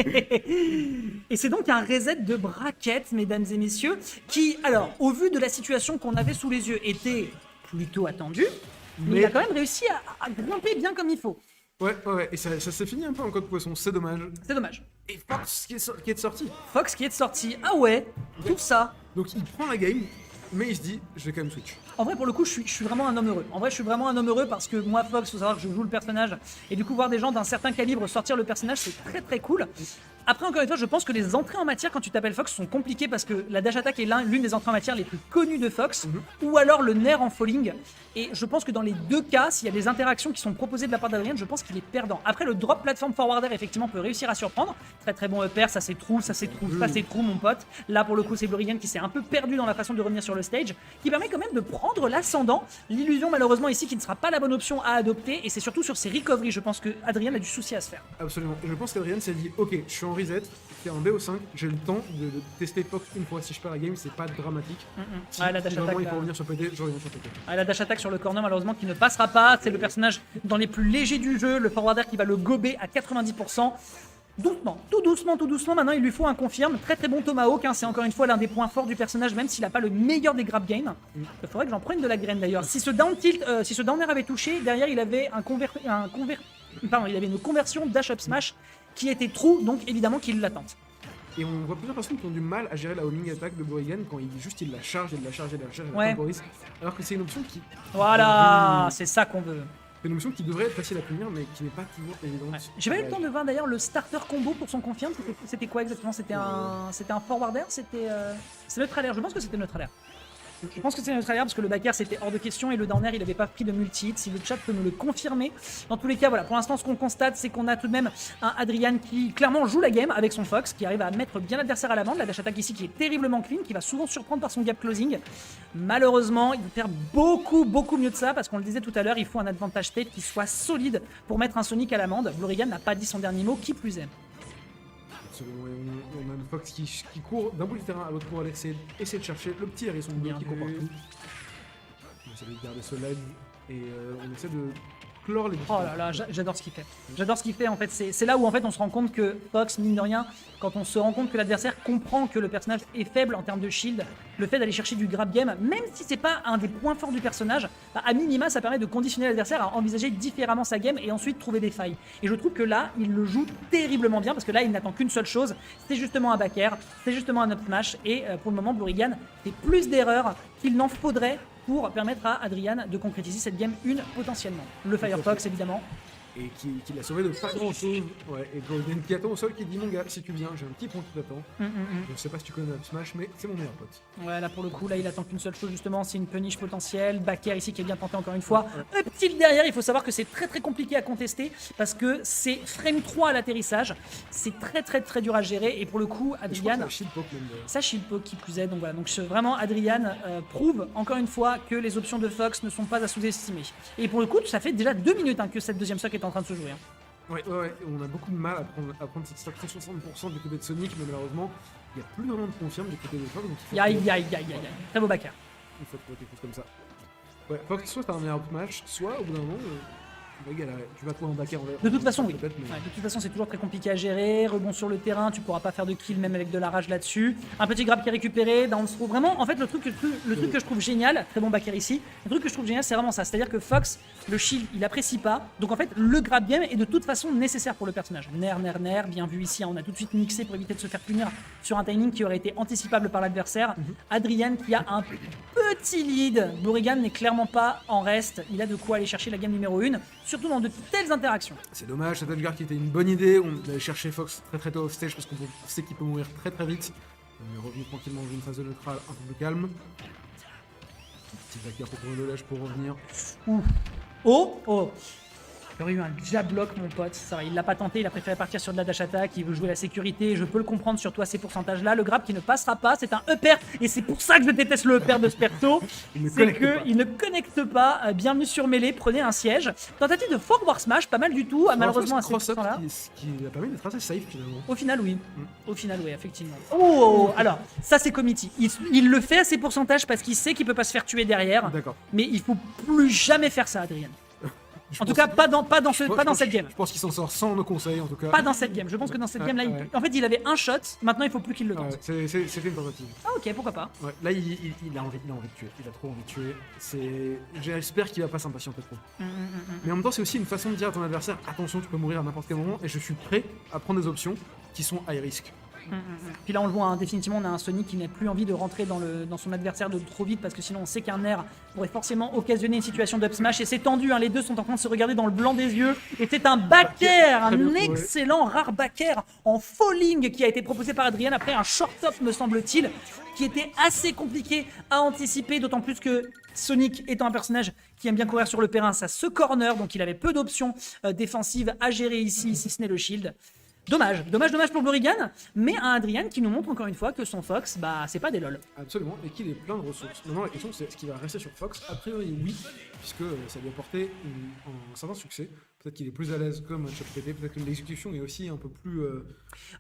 Et c'est donc un reset de braquette, mesdames et messieurs, qui, alors, au vu de la situation qu'on avait sous les yeux, était plutôt attendu, mais il a quand même réussi à grimper bien comme il faut. Ouais, et ça s'est fini un peu en code poisson, c'est dommage. C'est dommage. Et Fox qui est sorti. Fox qui est sorti, ah ouais, tout ça. Donc il prend la game, mais il se dit, je vais quand même switch. En vrai, pour le coup, je suis vraiment un homme heureux. En vrai, je suis vraiment un homme heureux parce que moi, Fox, faut savoir que je joue le personnage. Et du coup, voir des gens d'un certain calibre sortir le personnage, c'est très très cool. Après, encore une fois, je pense que les entrées en matière quand tu t'appelles Fox sont compliquées parce que la dash attack est l'une des entrées en matière les plus connues de Fox, ou alors le nair en falling. Et je pense que dans les deux cas, s'il y a des interactions qui sont proposées de la part d'Adrien, je pense qu'il est perdant. Après, le drop platform forwarder, effectivement, peut réussir à surprendre. Très très bon upper, ça c'est true, ça c'est true, ça c'est true, mon pote. Là, pour le coup, c'est Blurigan qui s'est un peu perdu dans la façon de revenir sur le stage, qui permet quand même de prendre l'ascendant. L'illusion, malheureusement, ici, qui ne sera pas la bonne option à adopter, et c'est surtout sur ses recoveries, je pense que Adrien a du souci à se faire. Absolument. Et je pense qu'Adrien s'est dit, ok, je suis en reset, c'est en BO5, j'ai le temps de tester Fox une fois. Si je perds la game, c'est pas dramatique. Si, Ouais, la dash si vraiment attack, il faut là. revenir sur PT, je reviens sur PT. Ah, la dash attack sur le corner, malheureusement, qui ne passera pas. C'est le personnage dans les plus légers du jeu, le forwarder qui va le gober à 90%. Doucement, tout doucement, tout doucement. Maintenant, il lui faut un confirme. Très très bon tomahawk. Hein. C'est encore une fois l'un des points forts du personnage, même s'il n'a pas le meilleur des grab games. Il faudrait que j'en prenne de la graine d'ailleurs. Si ce down tilt, si ce down air avait touché, derrière il avait il avait une conversion dash up smash qui était true, donc évidemment qu'il l'attente. Et on voit plusieurs personnes qui ont du mal à gérer la homing attack de Blurigan quand il la charge, il la Ouais. temporise. Alors que c'est une option qui. Voilà, c'est ça qu'on veut. C'est une option qui devrait être facile à punir, mais qui n'est pas toujours évidente. Ouais. J'ai pas eu le temps de voir d'ailleurs le starter combo pour son confirme. C'était quoi exactement? C'était un forwarder? C'était neutral air. Je pense que c'était neutral air. Je pense que c'est neutral air parce que le back air c'était hors de question et le down air il avait pas pris de multi-hit. Si le chat peut me le confirmer. Dans tous les cas, voilà. Pour l'instant, ce qu'on constate, c'est qu'on a tout de même un Adrian qui clairement joue la game avec son Fox, qui arrive à mettre bien l'adversaire à l'amende. La dash attack ici qui est terriblement clean, qui va souvent surprendre par son gap closing. Malheureusement, il va faire beaucoup mieux de ça parce qu'on le disait tout à l'heure, il faut un advantage state qui soit solide pour mettre un Sonic à l'amende. Blurigan n'a pas dit son dernier mot, qui plus est. Absolument. Et on a une Fox qui court d'un bout du terrain à l'autre pour aller essayer de chercher le petit hérisson bleu Bien qui court vu. partout. On essaie de garder ce lag et on essaie de clore les Oh là là, j'adore ce qu'il fait. J'adore ce qu'il fait en fait. C'est là où en fait on se rend compte que Fox, mine de rien, quand on se rend compte que l'adversaire comprend que le personnage est faible en termes de shield, le fait d'aller chercher du grab game, même si c'est pas un des points forts du personnage, bah, à minima ça permet de conditionner l'adversaire à envisager différemment sa game et ensuite trouver des failles. Et je trouve que là, il le joue terriblement bien parce que là, il n'attend qu'une seule chose, c'est justement un back air, c'est justement un up smash et pour le moment, Blurigan fait plus d'erreurs qu'il n'en faudrait pour permettre à Adrian de concrétiser cette game 1 potentiellement. Le Firefox évidemment. et qui l'a sauvé de pas grand chose. Ouais, et Golden qui attend au sol qui dit mon gars, si tu viens, j'ai un petit point qui t'attend. Je sais pas si tu connais Up Smash, mais c'est mon meilleur pote. Ouais, là pour le coup, là il attend qu'une seule chose justement, c'est une punish potentielle. Backer ici qui est bien tenté encore une fois. Un petit derrière, il faut savoir que c'est très compliqué à contester parce que c'est frame 3 à l'atterrissage. C'est très dur à gérer et pour le coup, Et je crois Adrian. que c'est un shield poke même d'ailleurs. Ça, shield poke qui plus est. Donc voilà, donc vraiment, Adrian prouve encore une fois que les options de Fox ne sont pas à sous-estimer. Et pour le coup, ça fait déjà 2 minutes hein, que cette deuxième stock est en train de se jouer. Hein. Ouais, on a beaucoup de mal à prendre cette stock 160% du côté de Sonic, mais malheureusement, il n'y a plus vraiment de confirme du côté de Fox. Donc Aïe. Très beau backer. il faut trouver quelque chose comme ça. Ouais, Fox, soit t'as un meilleur match, soit au bout d'un moment, tu vas galérer. Tu vas trouver un backer en De toute façon, oui. peut-être, mais- Ouais, de toute façon, c'est toujours très compliqué à gérer. Rebond sur le terrain, tu pourras pas faire de kill même avec de la rage là-dessus. Un petit grab qui est récupéré, down throw. Vraiment, en fait, le truc que je trouve génial, très bon backer ici, le truc que je trouve génial, c'est vraiment ça. C'est-à-dire que Fox, le shield, il apprécie pas. Donc en fait, le grab game est de toute façon nécessaire pour le personnage. Nair. Bien vu ici, hein, on a tout de suite mixé pour éviter de se faire punir sur un timing qui aurait été anticipable par l'adversaire. Adrian qui a un petit lead. Blurigan n'est clairement pas en reste. Il a de quoi aller chercher la game numéro 1, surtout dans de telles interactions. C'est dommage, cet edgeguard qui était une bonne idée. On allait chercher Fox très tôt off stage parce qu'on sait qu'il peut mourir très vite. On est revenu tranquillement dans une phase de neutrale un peu plus calme. Petit backer pour prendre le lèche pour revenir. Oh Il aurait eu un jab block, mon pote. Ça va, il l'a pas tenté, il a préféré partir sur de la dash attack. Il veut jouer la sécurité. Je peux le comprendre, surtout à ces pourcentages-là. Le grab qui ne passera pas, c'est un upper. Et c'est pour ça que je déteste le upper de ce perso. Il ne C'est connecte pas. qu'il ne connecte pas. Bienvenue sur Melee, prenez un siège. Tentative de forward smash, pas mal du tout. Malheureusement, à ce cross-up là qui a permis d'être assez safe finalement. Au final, oui. Au final, oui, effectivement. Oh, alors, ça, c'est committee. Il le fait à ces pourcentages parce qu'il sait qu'il peut pas se faire tuer derrière. D'accord. Mais il faut plus jamais faire ça, Adrien. En tout cas, pas dans cette game. Je pense qu'il s'en sort sans nos conseils, en tout cas. Pas dans cette game. Je pense que dans cette game là, en fait, il avait un shot. Maintenant, il faut plus qu'il le tente. C'était une tentative. Ah ok, pourquoi pas. Ouais, là, il a envie de tuer. Il a trop envie de tuer. J'espère qu'il va pas s'impatienter trop. Mais en même temps, c'est aussi une façon de dire à ton adversaire attention, tu peux mourir à n'importe quel moment et je suis prêt à prendre des options qui sont high risk. Puis là on le voit, hein, définitivement on a un Sonic qui n'a plus envie de rentrer dans son adversaire de trop vite parce que sinon on sait qu'un air pourrait forcément occasionner une situation d'up smash et c'est tendu, hein, les deux sont en train de se regarder dans le blanc des yeux et c'est un back air, un excellent rare back air en falling qui a été proposé par Adrian après un short top me semble-t-il qui était assez compliqué à anticiper, d'autant plus que Sonic étant un personnage qui aime bien courir sur le terrain, ça se corner donc il avait peu d'options défensives à gérer ici si ce n'est le shield. Dommage pour Blurigan, mais un Adrian qui nous montre encore une fois que son Fox, bah c'est pas des lol. Absolument, et qu'il est plein de ressources. Maintenant la question c'est est-ce qu'il va rester sur Fox? A priori oui, puisque ça lui a apporté un certain succès. Peut-être qu'il est plus à l'aise comme un PT, peut-être que l'exécution est aussi un peu plus...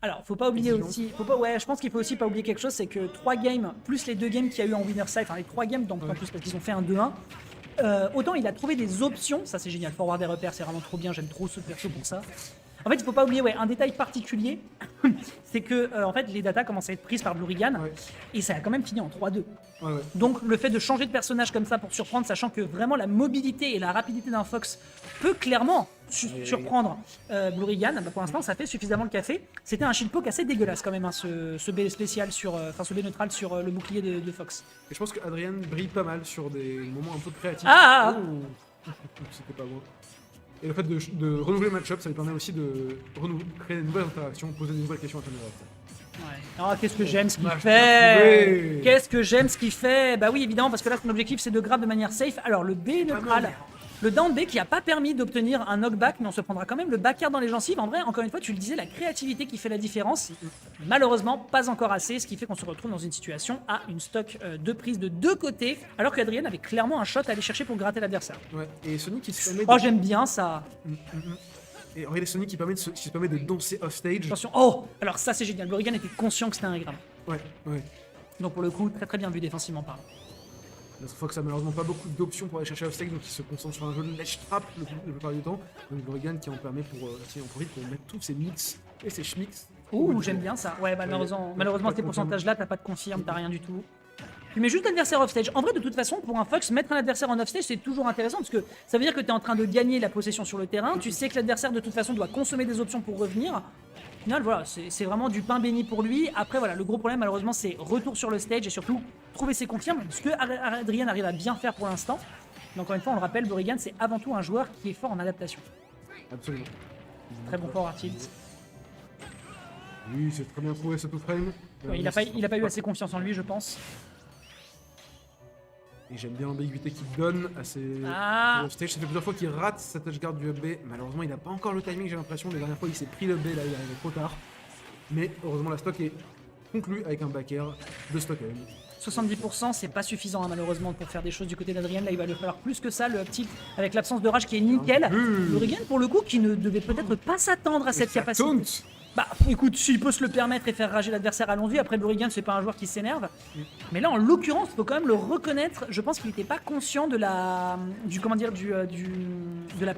Alors, faut pas oublier aussi, je pense qu'il faut aussi pas oublier quelque chose, c'est que 3 games, plus les 2 games qu'il y a eu en winner side, enfin les 3 games donc en plus parce qu'ils ont fait un 2-1, autant il a trouvé des options, ça c'est génial, forward et repères, c'est vraiment trop bien, j'aime trop ce perso pour ça. En fait, il faut pas oublier un détail particulier, c'est que en fait, les datas commencent à être prises par Blurigan et ça a quand même fini en 3-2. Donc le fait de changer de personnage comme ça pour surprendre, sachant que vraiment la mobilité et la rapidité d'un Fox peut clairement surprendre Blurigan, bah, pour l'instant ça fait suffisamment le café. C'était un shield poke assez dégueulasse quand même, hein, ce B spécial sur, ce B neutral sur le bouclier de Fox. Et je pense qu'Adrian brille pas mal sur des moments un peu créatifs. C'était pas bon. Et le fait de renouveler le match-up, ça lui permet aussi de créer de nouvelles interactions, poser de nouvelles questions à ton adversaire. Oh, qu'est-ce que j'aime ce qu'il fait! Qu'est-ce que j'aime ce qu'il fait! Bah oui, évidemment, parce que là, son objectif, c'est de grab de manière safe. Alors, le B neutral, le down B qui a pas permis d'obtenir un knockback, mais on se prendra quand même le back air dans les gencives. En vrai, encore une fois, tu le disais, la créativité qui fait la différence. Malheureusement, pas encore assez, ce qui fait qu'on se retrouve dans une situation à une stock de prise de 2 côtés, alors qu'Adrian avait clairement un shot à aller chercher pour gratter l'adversaire. Ouais, et Sonic qui se permet Oh, j'aime bien ça! Et regardez Sonic qui se permet de danser off stage. Attention, oh! Alors ça, c'est génial. Blurigan était conscient que c'était un grab. Ouais. Donc pour le coup, très très bien vu défensivement parlant. Notre Fox a malheureusement pas beaucoup d'options pour aller chercher off stage, donc il se concentre sur un jeu de ledge trap le plupart du temps. Donc Blurigan qui en permet pour mettre tous ses mix et ses schmix. Ouh, j'aime bien ça. Ouais, malheureusement ces pourcentages-là, t'as pas de confirme, t'as rien du tout. Tu mets juste l'adversaire off-stage. En vrai, de toute façon, pour un Fox, mettre un adversaire en off-stage, c'est toujours intéressant parce que ça veut dire que tu es en train de gagner la possession sur le terrain. Tu sais que l'adversaire, de toute façon, doit consommer des options pour revenir. Au final, voilà, c'est vraiment du pain béni pour lui. Après, voilà, le gros problème, malheureusement, c'est retour sur le stage et surtout trouver ses confirmes. Ce que Adrian arrive à bien faire pour l'instant. Mais encore une fois, on le rappelle, Blurigan, c'est avant tout un joueur qui est fort en adaptation. Absolument. Très bon forward tilt. Oui, c'est très bien trouvé ce two frame. Ouais, il a pas eu assez confiance en lui, je pense. Et j'aime bien l'ambiguïté qu'il donne à ses stage. Ça fait plusieurs fois qu'il rate sa touch guard du up B. Malheureusement, il n'a pas encore le timing, j'ai l'impression. La dernière fois, il s'est pris le B, là, il est arrivé trop tard. Mais heureusement, la stock est conclue avec un back air de Stockholm. 70%, c'est pas suffisant, hein, malheureusement, pour faire des choses du côté d'Adrian. Là, il va le falloir plus que ça, le up tilt, avec l'absence de rage qui est nickel. Blurigan, pour le coup, qui ne devait peut-être pas s'attendre à cette capacité. Bah écoute, s'il peut se le permettre et faire rager l'adversaire, allons-y. Après, Blurigan, c'est pas un joueur qui s'énerve. Mais là, en l'occurrence, il faut quand même le reconnaître. Je pense qu'il n'était pas conscient de la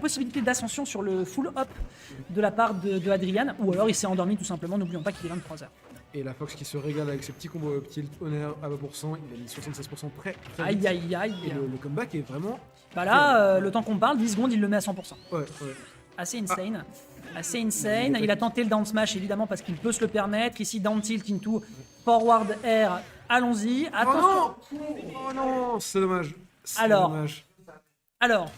possibilité d'ascension sur le full up de la part de Adrian. Ou alors il s'est endormi tout simplement. N'oublions pas qu'il est 23h. Et la Fox qui se régale avec ses petits combos up tilt honneur à 20%. Il a mis 76% très vite. Aïe. Et le comeback est vraiment... Bah là, le temps qu'on parle, 10 secondes, il le met à 100%. Ouais. Assez insane. Assez insane. Il a tenté le down smash évidemment parce qu'il peut se le permettre. Ici, down tilt into forward air. Allons-y. Attention. Oh non, c'est dommage. Alors.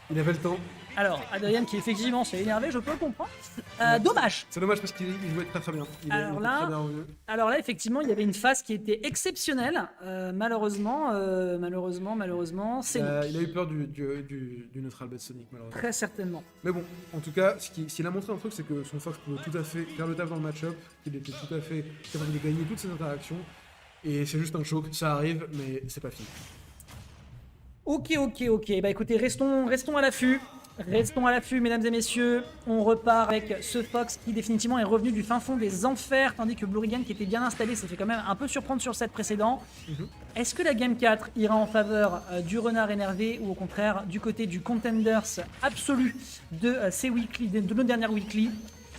Il avait le temps. Alors, Adrian qui effectivement s'est énervé, je peux le comprendre. Dommage. C'est dommage parce qu'il jouait très bien. Alors là, effectivement, il y avait une phase qui était exceptionnelle. Malheureusement, c'est... il a eu peur du neutral bet Sonic, malheureusement. Très certainement. Mais bon, en tout cas, ce qu'il a montré un truc, c'est que son Fox pouvait tout à fait faire le taf dans le match-up, qu'il était tout à fait capable de gagner toutes ses interactions. Et c'est juste un choc, ça arrive, mais c'est pas fini. Ok. Bah écoutez, restons à l'affût. Restons à l'affût, mesdames et messieurs. On repart avec ce Fox qui définitivement est revenu du fin fond des enfers, tandis que Blurigan, qui était bien installé, s'est fait quand même un peu surprendre sur le set précédent. Est-ce que la Game 4 ira en faveur du renard énervé ou au contraire du côté du contenders absolu de ces weekly, de nos dernières weekly?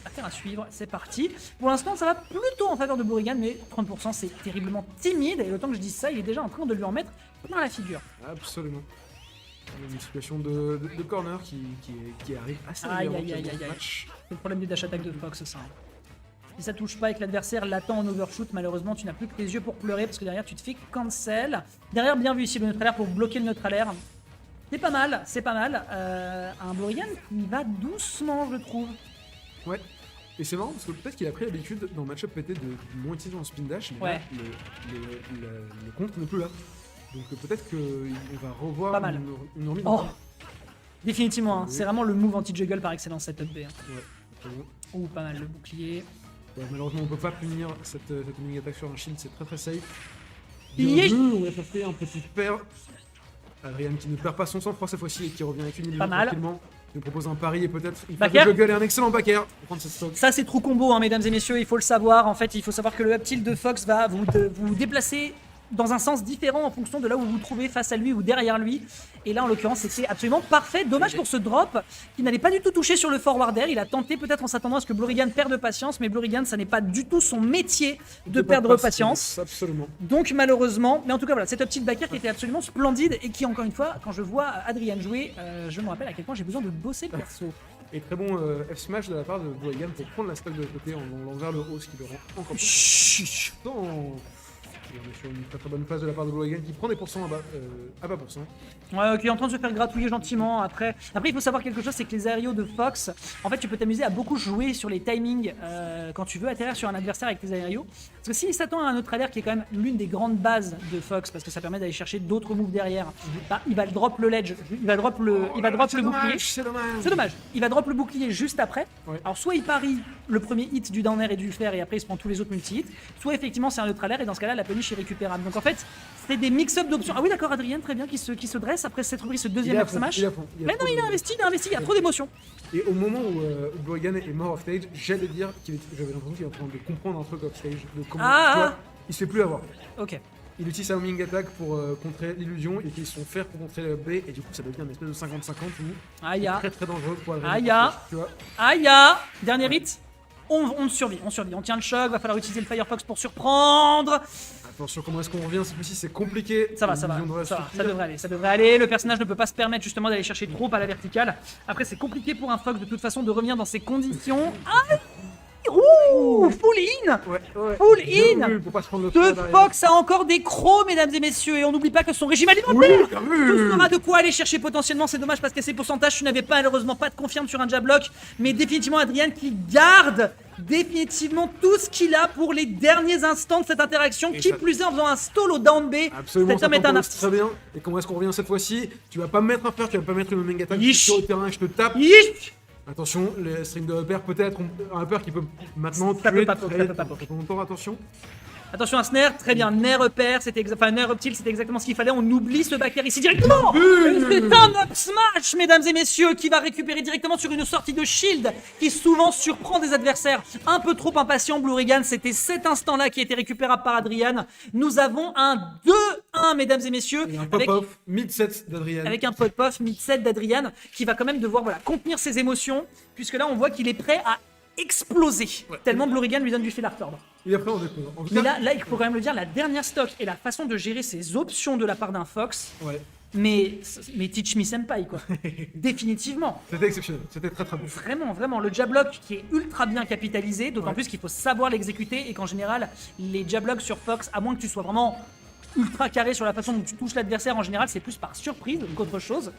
Affaire à suivre, c'est parti. Pour l'instant, ça va plutôt en faveur de Blurigan, mais 30% c'est terriblement timide. Et le temps que je dise ça, il est déjà en train de lui en mettre plein la figure. Absolument. Une situation de corner qui arrive assez Aïe, régulièrement aïe, aïe, dans aïe, ce aïe. match. C'est le problème du dash attack de Fox, ça. Si ça touche pas et que l'adversaire l'attend en overshoot, malheureusement, tu n'as plus que tes yeux pour pleurer parce que derrière, tu te fais cancel. Derrière, bien vu ici le neutralaire pour bloquer le neutralaire. C'est pas mal, c'est pas mal. Un Blurigan qui va doucement, je trouve. Ouais. Et c'est marrant parce que peut-être qu'il a pris l'habitude dans le match-up PT de moins utiliser en spin dash, mais Ouais. là, le contre n'est plus là. Donc peut-être qu'il va revoir Pas mal. une remise. Oh, définitivement, hein, Oui. c'est vraiment le move anti-juggle par excellence, cette up B. Hein. Ouais, absolument. Ouh, pas mal le bouclier. Ouais, malheureusement, on peut pas punir cette mini attaque sur un shield, c'est très très safe. Yes. Bien vu, on va faire un petit pair. Adrien qui ne perd pas son sang-froid cette fois-ci et qui revient avec une illusion Pas mal. tranquillement. Il nous propose un pari et peut-être une Back phase air. de juggle et un excellent back air pour prendre cette stock. Ça, c'est trou combo, hein, mesdames et messieurs, il faut le savoir. En fait, il faut savoir que le up tilt de Fox va vous déplacer dans un sens différent en fonction de là où vous vous trouvez face à lui ou derrière lui. Et là, en l'occurrence, c'était absolument parfait. Dommage pour ce drop qui n'allait pas du tout toucher sur le forward air. Il a tenté peut-être en s'attendant à ce que Blurigan perde patience, mais Blurigan, ça n'est pas du tout son métier de perdre patience. Absolument. Donc malheureusement, mais en tout cas voilà, cette petite back air qui était absolument splendide et qui encore une fois, quand je vois Adrien jouer, je me rappelle à quel point j'ai besoin de bosser le perso. Et très bon F-smash de la part de Blurigan pour prendre la stock de côté en l'envoyant vers le haut, ce qui le rend encore plus Chut. temps. Et on est sur une très très bonne phase de la part de Blurigan qui prend des pourcents à bas pourcents. Ouais, qui est en train de se faire gratouiller gentiment. Après, il faut savoir quelque chose, c'est que les aérios de Fox, en fait, tu peux t'amuser à beaucoup jouer sur les timings quand tu veux atterrir sur un adversaire avec tes aérios. Parce que s'il s'attend à un neutralaire qui est quand même l'une des grandes bases de Fox, parce que ça permet d'aller chercher d'autres moves derrière, bah, il va le drop le ledge, il va drop le bouclier. C'est dommage. C'est dommage. Il va drop le bouclier juste après. Ouais. Alors soit il parie le premier hit du down air et du fer et après il se prend tous les autres multi-hits, soit effectivement c'est un neutralaire et dans ce cas-là la punish est récupérable. Donc en fait c'est des mix-up d'options. Ah oui d'accord Adrien, très bien, qui se dresse après s'être pris ce deuxième up smash. Mais non il a investi, il y a trop d'émotions. Et au moment où Blurigan est mort off stage, j'allais dire j'avais l'impression qu'il est en train de comprendre un truc off stage. De comment, tu vois, il se fait plus avoir. Ok. Il utilise sa homing attack pour contrer l'illusion et utilise son fer pour contrer le B et du coup ça devient une espèce de 50-50 où Aïe c'est très très dangereux pour Adrien. Aïe. Tu vois. Aïe. Dernier hit. On survit. On tient le choc, va falloir utiliser le Firefox pour surprendre. Attention comment est-ce qu'on revient cette fois-ci, c'est compliqué. Ça va, L'illusion devrait ça suffire. devrait aller. Le personnage ne peut pas se permettre justement d'aller chercher trop à la verticale. Après, c'est compliqué pour un Fox de toute façon de revenir dans ces conditions. Aïe. Ouh, full in. Ouais. Full Bien in. vu, pour pas se prendre le The feu derrière. Fox a encore des crocs, mesdames et messieurs, et on n'oublie pas que son régime alimentaire. Oui, bien vu. On aura de quoi aller chercher potentiellement, c'est dommage parce qu'à ces pourcentages, tu n'avais pas malheureusement pas de confirme sur un jab block, mais définitivement Adrien qui garde définitivement tout ce qu'il a pour les derniers instants de cette interaction, Et qui ça- plus est en faisant un stall au down B. Absolument, Cet ça homme est un compose artiste. très bien. Et comment est-ce qu'on revient cette fois-ci? Tu vas pas me mettre un fer, tu vas pas mettre une homing attack, je Yish. suis sur le terrain, je te tape. Yish. Attention, les strings de upper peut-être, un upper qui peut maintenant Ça tuer peut pas, très ça peut pas. longtemps, attention. Attention à snare, très bien, nair repère, nair up tilt, c'était exactement ce qu'il fallait, on oublie ce back air ici directement. C'est un up smash, mesdames et messieurs, qui va récupérer directement sur une sortie de shield, qui souvent surprend des adversaires un peu trop impatients. Blurigan, c'était cet instant-là qui a été récupérable par Adrian. Nous avons un 2-1, mesdames et messieurs, Et un avec, pop-off mid-set d'Adrien. avec un pop-off mid-set d'Adrian, qui va quand même devoir contenir ses émotions, puisque là on voit qu'il est prêt à exploser, tellement Blurigan lui donne du fil à retordre. Il est prêt en découvre. En tout Mais cas, là, il faut quand même le dire, la dernière stock et la façon de gérer ses options de la part d'un Fox, ouais, mais teach me senpai quoi. Définitivement. c'était exceptionnel, c'était très très bon. Vraiment, le jab lock qui est ultra bien capitalisé, d'autant Ouais. plus qu'il faut savoir l'exécuter et qu'en général, les jab locks sur Fox, à moins que tu sois vraiment ultra carré sur la façon dont tu touches l'adversaire, en général, c'est plus par surprise qu'autre chose.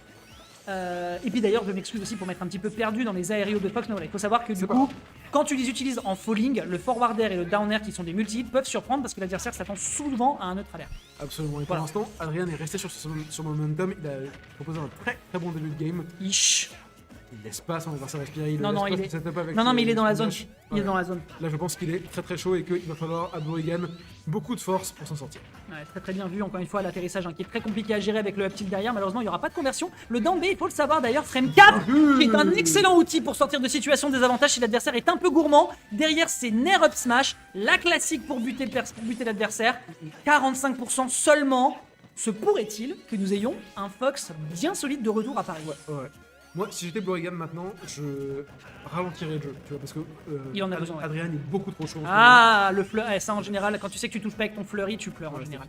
Et puis d'ailleurs, je m'excuse aussi pour m'être un petit peu perdu dans les aérios de Fox, mais voilà, il faut savoir que du C'est pas coup, quand tu les utilises en falling, le forward air et le down air qui sont des multi-hits peuvent surprendre parce que l'adversaire s'attend souvent à un neutre air. Absolument. Et Voilà. pour l'instant, Adrien est resté sur momentum. Il a proposé un très très bon début de game. Ish. Il laisse pas son adversaire respirer. Il Non, le non, laisse il pas est- se setup avec Non, mais il est dans la son zone. dash. Il est dans la zone. Là, je pense qu'il est très très chaud et qu'il va falloir à Blurigan beaucoup de force pour s'en sortir. Ouais, très très bien vu, encore une fois, l'atterrissage qui est très compliqué à gérer avec le up tilt derrière. Malheureusement, il n'y aura pas de conversion. Le down B, il faut le savoir d'ailleurs, frame 4, qui est un excellent outil pour sortir de situations de désavantage si l'adversaire est un peu gourmand. Derrière, c'est Nair up smash, la classique pour buter l'adversaire. 45% seulement. Se pourrait-il que nous ayons un Fox bien solide de retour à Paris? Ouais. Moi, si j'étais Blurigan maintenant, je ralentirais le jeu, tu vois, parce que Il en a besoin, ouais. Adrien est beaucoup trop chaud. Ah, le fleury, ça en général, quand tu sais que tu touches pas avec ton fleury, tu pleures en général.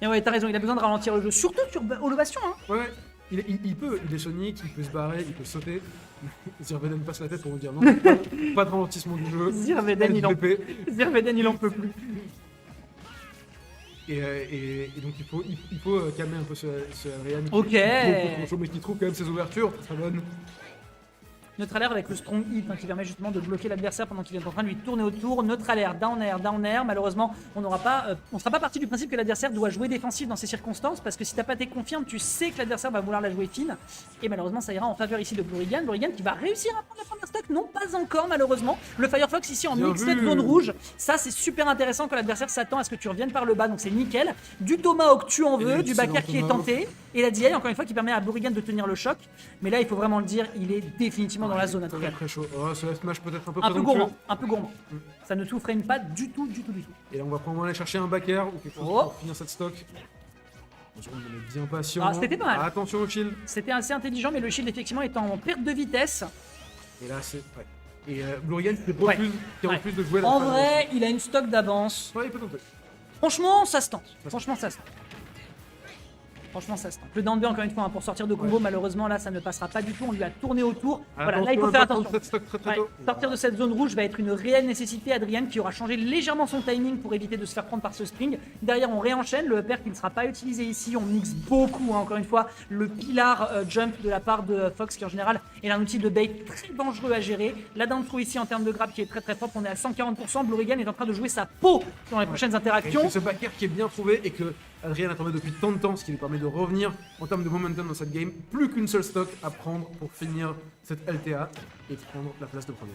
Et ouais, t'as raison, il a besoin de ralentir le jeu, surtout sur Holo Bastion. Hein. Ouais, il est Sonic, il peut se barrer, il peut sauter. Zirveden passe la tête pour me dire non, pas de ralentissement du jeu. Zirveden, il en peut plus. Et donc il faut calmer un peu ce Adrien. Ok. Qui est beaucoup trop chaud, mais qui trouve quand même ses ouvertures très bonnes. Neutralair avec le strong hit qui permet justement de bloquer l'adversaire pendant qu'il est en train de lui tourner autour. Neutralair, down air. Malheureusement, on sera pas parti du principe que l'adversaire doit jouer défensif dans ces circonstances parce que si t'as pas tes confirmes, tu sais que l'adversaire va vouloir la jouer fine. Et malheureusement, ça ira en faveur ici de Blurigan. Blurigan qui va réussir à prendre la première stock. Non, pas encore malheureusement. Le Firefox ici en mixed zone rouge. Ça, c'est super intéressant quand l'adversaire s'attend à ce que tu reviennes par le bas. Donc c'est nickel. Du Tomahawk, tu en veux. Du backer qui est tenté. Et la DI, encore une fois, qui permet à Blurigan de tenir le choc. Mais là, il faut vraiment le dire, il est définitivement dans la zone. Très chaud. Oh, ce smash peut-être un peu un peu gourmand. Ça ne tout frame pas du tout. Et là, on va probablement aller chercher un backer ou quelque chose pour finir cette stock. On est bien patient. Ah, c'était pas mal. Attention au shield. C'était assez intelligent, mais le shield effectivement est en perte de vitesse. Et là, c'est. Ouais. Et Blurigan qui refuse de jouer la En vrai, il a une stock d'avance. Ouais, il peut tenter. Franchement, ça se tente. Le down B encore une fois pour sortir de combo, malheureusement là ça ne passera pas du tout, on lui a tourné autour. Voilà, là il faut faire attention. Sortir de cette zone rouge va être une réelle nécessité. Adrien qui aura changé légèrement son timing pour éviter de se faire prendre par ce spring. Derrière on réenchaîne, le upper qui ne sera pas utilisé ici, on mixe beaucoup encore une fois le pilar jump de la part de Fox qui en général est un outil de bait très dangereux à gérer. La down throw ici en termes de grab qui est très propre, on est à 140%, Blurigan est en train de jouer sa peau dans les prochaines interactions. Et ce backer qui est bien trouvé et que Adrien attendait depuis tant de temps, ce qui lui permet de revenir en termes de momentum dans cette game. Plus qu'une seule stock à prendre pour finir cette LTA et prendre la place de premier.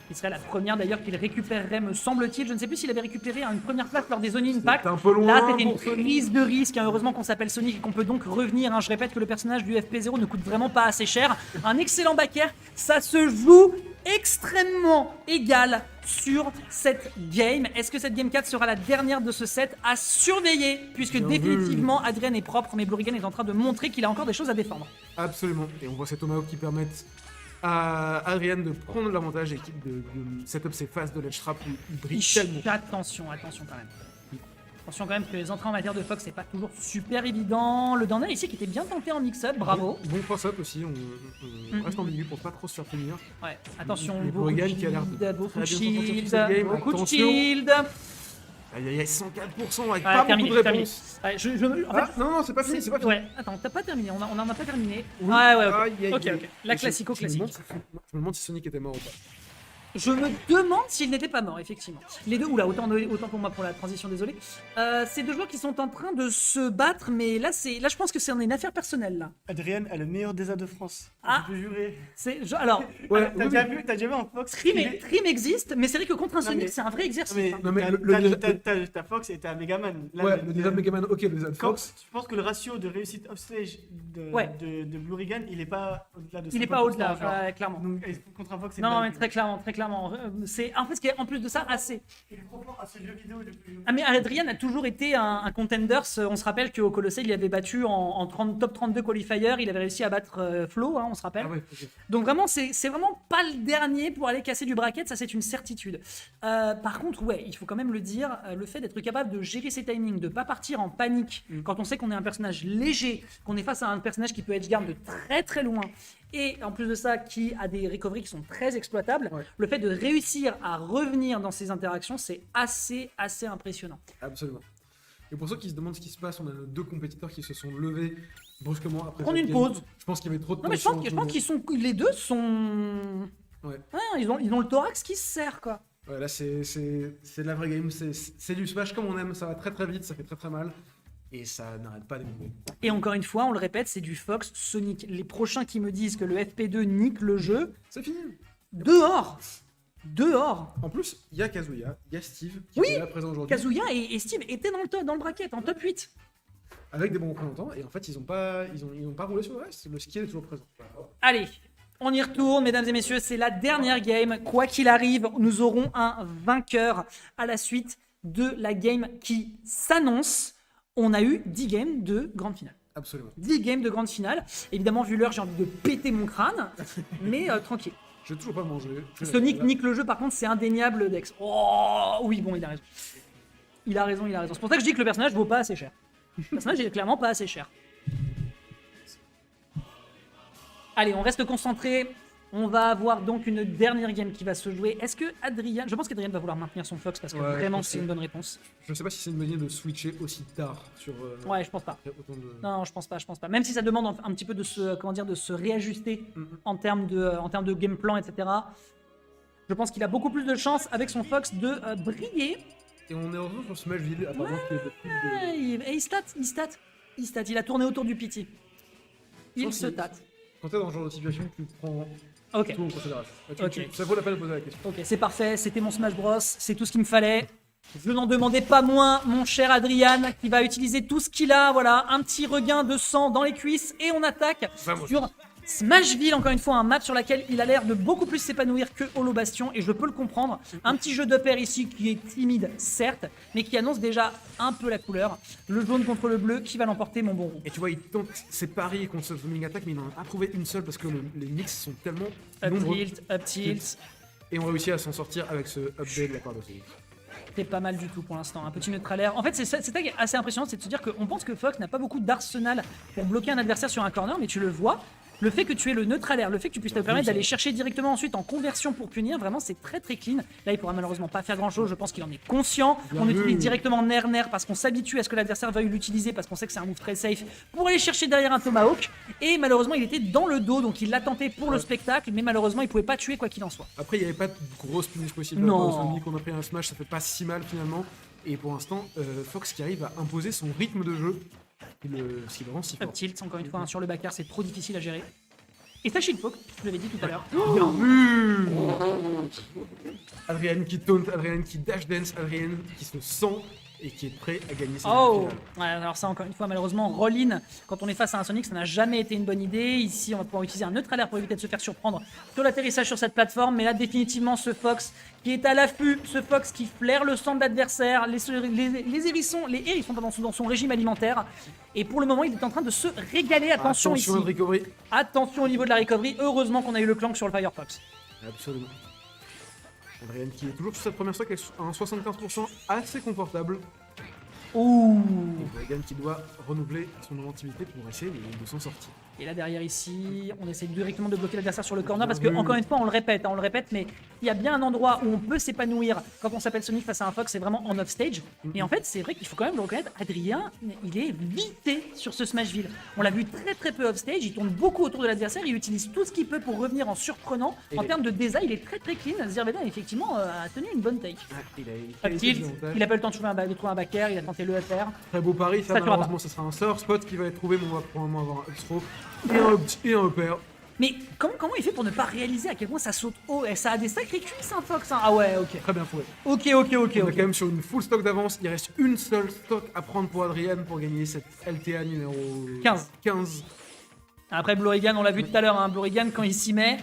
Qui serait la première d'ailleurs qu'il récupérerait, me semble-t-il. Je ne sais plus s'il avait récupéré une première place lors des Zone Impact. Un peu loin. Là, c'était une prise de risque. Heureusement qu'on s'appelle Sonic et qu'on peut donc revenir. Je répète que le personnage du FP0 ne coûte vraiment pas assez cher. Un excellent backer. Ça se joue extrêmement égal sur cette game. Est-ce que cette game 4 sera la dernière de ce set à surveiller? Puisque définitivement, Adrien est propre, mais Blurigan est en train de montrer qu'il a encore des choses à défendre. Absolument. Et on voit ces Tomahawks qui permettent à Adrien de prendre l'avantage et de setup ses phases de ledge trap où il brille tellement. Attention quand même. Attention quand même que les entrées en matière de Fox c'est pas toujours super évident. Le down ici qui était bien tenté en mix-up, bravo. Bon cross-up aussi, on reste ambigu pour pas trop se faire tenir. Ouais, attention, beaucoup de shield, qui a l'air de beaucoup de shield. Aïe aïe aïe, 104% avec Ouais, pas terminé, beaucoup de réponses. Ouais, en fait, non, c'est pas fini, Ouais, attends, t'as pas terminé, on en a pas terminé. Oui. Ouais, ok. La classico classique. Je me demande si Sonic était mort ou pas. Je me demande s'il n'était pas mort, effectivement. Les deux, oula, autant pour moi pour la transition, désolé. Ces deux joueurs qui sont en train de se battre, mais là, je pense que c'est une affaire personnelle, là. Adrien a le meilleur DESA de France. Ah. Je peux jurer. Alors, Ouais, T'as déjà vu en Fox Trim existe, mais c'est vrai que contre un Sonic, c'est un vrai exercice. Mais, hein. Non, mais t'as Fox et t'as Megaman. Là, Ouais, le design Megaman, ok, le design Fox. Je pense que le ratio de réussite offstage de Blurigan, il est pas au-delà de 50%. Il est pas au-delà, clairement. Donc, contre un Fox, c'est Non, mais très clairement. C'est en fait ce qui est en plus de ça assez. Il est trop fort à ce jeu vidéo depuis. Ah mais Adrien a toujours été un contenders. On se rappelle qu'au Colossal il avait battu en top 32 qualifier. Il avait réussi à battre Flo, on se rappelle. Ah ouais, okay. Donc vraiment c'est vraiment pas le dernier pour aller casser du bracket. Ça c'est une certitude. Par contre ouais, il faut quand même le dire, le fait d'être capable de gérer ses timings, de pas partir en panique quand on sait qu'on est un personnage léger, qu'on est face à un personnage qui peut edgeguard de très loin. Et en plus de ça, qui a des recoveries qui sont très exploitables, le fait de réussir à revenir dans ces interactions, c'est assez impressionnant. Absolument. Et pour ceux qui se demandent ce qui se passe, on a nos deux compétiteurs qui se sont levés brusquement après Prendre cette une game. pause. Je pense qu'il y avait trop de Non mais je pense qu'ils les deux sont... Ouais. ils ont le thorax qui se serre quoi. Ouais, là c'est la vraie game, c'est du smash comme on aime, ça va très vite, ça fait très mal. Et ça n'arrête pas d'évoluer. Et encore une fois, on le répète, c'est du Fox Sonic. Les prochains qui me disent que le FP2 nique le jeu, C'est fini. dehors. Dehors. En plus, il y a Kazuya, il y a Steve qui Oui, est là présent aujourd'hui. Kazuya et Steve étaient dans le bracket, en top 8. Avec des bons représentants, et en fait, ils ont pas roulé sur le reste. Le ski est toujours présent. Allez, on y retourne, mesdames et messieurs. C'est la dernière game. Quoi qu'il arrive, nous aurons un vainqueur à la suite de la game qui s'annonce. On a eu 10 games de grande finale. Absolument. 10 games de grande finale. Évidemment, vu l'heure, j'ai envie de péter mon crâne, mais tranquille. J'ai toujours pas mangé. Sonic nique le jeu, par contre, c'est indéniable, Dex. Oh, oui, bon, il a raison. Il a raison. C'est pour ça que je dis que le personnage vaut pas assez cher. Le personnage est clairement pas assez cher. Allez, on reste concentré. On va avoir donc une dernière game qui va se jouer. Est-ce que Adrien... Je pense qu'Adrien va vouloir maintenir son Fox parce que vraiment c'est une bonne réponse. Je sais pas si c'est une bonne idée de switcher aussi tard sur... Ouais, je pense pas. Autant de... Non, je pense pas. Même si ça demande un petit peu de se réajuster en termes de game plan, etc. Je pense qu'il a beaucoup plus de chance avec son Fox de briller. Et on est revenu sur Smashville, apparemment qu'il est de... Et il stat. Il a tourné autour du pity. Il se tâte. Quand t'es dans ce genre de situation, tu prends tout en considération. Ça vaut la peine de poser la question. Ok, c'est parfait. C'était mon Smash Bros. C'est tout ce qu'il me fallait. Je n'en demandais pas moins, mon cher Adrian, qui va utiliser tout ce qu'il a. Voilà, un petit regain de sang dans les cuisses. Et on attaque sur Smashville, encore une fois, un match sur lequel il a l'air de beaucoup plus s'épanouir que Holo Bastion, et je peux le comprendre. Un petit jeu de paire ici qui est timide, certes, mais qui annonce déjà un peu la couleur. Le jaune contre le bleu, qui va l'emporter, mon bon roux. Et tu vois, il tente ses paris contre cette zooming attack, mais il n'en a pas trouvé une seule parce que les mix sont tellement nombreux. Up tilt. Et on réussit à s'en sortir avec ce update de la part de Sonic. C'est pas mal du tout pour l'instant, un petit neutralaire. En fait, c'est ça qui est assez impressionnant, c'est de se dire qu'on pense que Fox n'a pas beaucoup d'arsenal pour bloquer un adversaire sur un corner, mais tu le vois. Le fait que tu aies le neutralaire, le fait que tu puisses te permettre d'aller chercher directement ensuite en conversion pour punir, vraiment c'est très très clean. Là il pourra malheureusement pas faire grand chose, je pense qu'il en est conscient. On utilise directement Nair parce qu'on s'habitue à ce que l'adversaire veuille l'utiliser, parce qu'on sait que c'est un move très safe pour aller chercher derrière un Tomahawk. Et malheureusement il était dans le dos, donc il l'a tenté pour le spectacle, mais malheureusement il pouvait pas tuer quoi qu'il en soit. Après il n'y avait pas de grosse punish possible. Non. On a pris un smash, ça fait pas si mal finalement. Et pour l'instant, Fox qui arrive à imposer son rythme de jeu, ce qui le rend si fort. Up tilt, encore une fois, sur le backer c'est trop difficile à gérer. Et ça shield poke, je l'avais dit tout à l'heure. Bien vu. Adrien qui taunt, Adrien qui dash dance, Adrien qui se sent et qui est prêt à gagner sa finale. Ouais, alors ça encore une fois malheureusement roll-in quand on est face à un Sonic ça n'a jamais été une bonne idée. Ici on va pouvoir utiliser un neutralaire pour éviter de se faire surprendre sur l'atterrissage sur cette plateforme, mais là définitivement ce Fox qui est à l'affût, ce Fox qui flaire le sang de l'adversaire, les hérissons dans son régime alimentaire, et pour le moment il est en train de se régaler. Attention ici, recovery. Attention au niveau de la recovery, heureusement qu'on a eu le clank sur le Firefox. Absolument. Adrien qui est toujours sur cette première stock avec un 75% assez confortable. Ouh. Et Dragan qui doit renouveler son inventivité pour essayer de s'en sortir. Et là derrière ici, on essaie directement de bloquer l'adversaire sur le corner parce que encore une fois on le répète, mais il y a bien un endroit où on peut s'épanouir quand on s'appelle Sonic face à un Fox, c'est vraiment en offstage. Et en fait c'est vrai qu'il faut quand même le reconnaître, Adrien, il est vité sur ce Smashville. On l'a vu très très peu offstage, il tourne beaucoup autour de l'adversaire, il utilise tout ce qu'il peut pour revenir en surprenant. En termes de design, il est très très clean. Zirveda effectivement a tenu une bonne take. Il a pas eu le temps de trouver un back air, il a tenté le FR. Très beau pari, ça malheureusement ça sera un sort spot qui va être trouvé, mais on va probablement avoir un upstroke et un upper. Mais comment il fait pour ne pas réaliser à quel point ça saute haut? Et ça a des sacrés cuisses, un Fox, hein. Ah ouais, ok. Très bien trouvé. Ok. On est quand même sur une full stock d'avance. Il reste une seule stock à prendre pour Adrien pour gagner cette LTA numéro 15. Après Blorigan, on l'a vu tout à l'heure, hein, Blorigan quand il s'y met,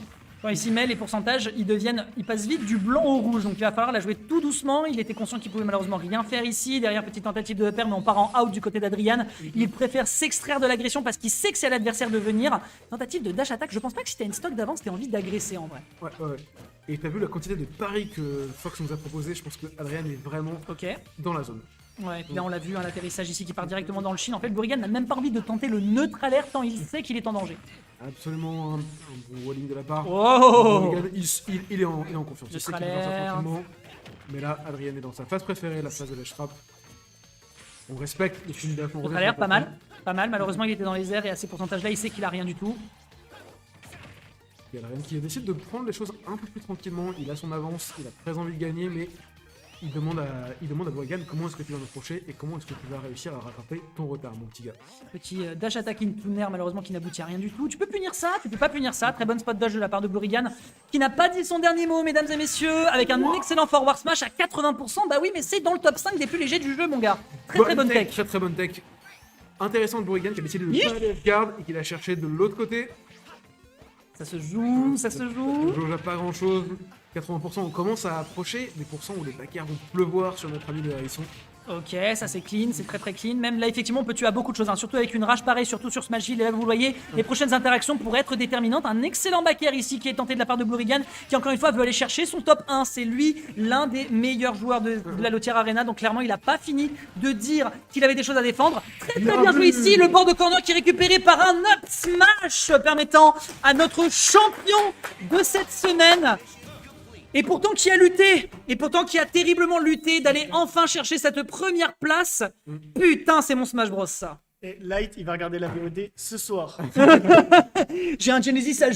les pourcentages, ils passent vite du blanc au rouge. Donc il va falloir la jouer tout doucement. Il était conscient qu'il pouvait malheureusement rien faire ici. Derrière, petite tentative de upper, mais on part en out du côté d'Adrien. Il préfère s'extraire de l'agression parce qu'il sait que c'est à l'adversaire de venir. Tentative de dash attack. Je pense pas que si t'as une stock d'avance, t'aies envie d'agresser en vrai. Ouais. Et t'as vu la quantité de paris que Fox nous a proposé. Je pense que Adrien est vraiment dans la zone. Ouais, puis là on l'a vu, un atterrissage ici qui part directement dans le chin. En fait, Blorigan n'a même pas envie de tenter le neutralaire tant il sait qu'il est en danger. Absolument un bon walling de la part. Oh, il est en confiance. Il sait qu'il peut faire ça tranquillement. Mais là, Adrien est dans sa phase préférée, la phase de la shrap. On respecte les films d'affaires. Neutralaire, pas mal. Malheureusement, il était dans les airs et à ces pourcentages-là, il sait qu'il a rien du tout. Il y a Adrien qui décide de prendre les choses un peu plus tranquillement. Il a son avance, il a très envie de gagner, mais il demande à Blurigan comment est-ce que tu vas m'approcher et comment est-ce que tu vas réussir à rattraper ton retard, mon petit gars. Petit dash attack in punner, malheureusement qui n'aboutit à rien du tout. Tu peux punir ça, tu peux pas punir ça. Très bonne spot dodge de la part de Blurigan, qui n'a pas dit son dernier mot, mesdames et messieurs, avec un excellent forward smash à 80%. Bah oui, mais c'est dans le top 5 des plus légers du jeu, mon gars. Très bonne tech. Très très bonne tech. Intéressant de Blurigan qui a décidé de ne pas aller garde et qui l'a cherché de l'autre côté. Ça se joue, ça se joue. Je pas grand chose. 80%, on commence à approcher des pourcents où les backers vont pleuvoir sur notre ami de Hérisson. Ok, ça c'est clean, c'est très clean. Même là, effectivement, on peut tuer à beaucoup de choses, hein. Surtout avec une rage pareille, surtout sur Smashville. Et là, vous voyez, les prochaines interactions pourraient être déterminantes. Un excellent backer ici qui est tenté de la part de Blurigan, qui encore une fois veut aller chercher son top 1. C'est lui l'un des meilleurs joueurs de la Lotière Arena. Donc clairement, il n'a pas fini de dire qu'il avait des choses à défendre. Très bien joué ici. Le bord de corner qui est récupéré par un up smash permettant à notre champion de cette semaine, et pourtant qui a lutté, et pourtant qui a terriblement lutté d'aller enfin chercher cette première place. Putain, c'est mon Smash Bros ça. Et Light, il va regarder la VOD ce soir. J'ai un Genesis à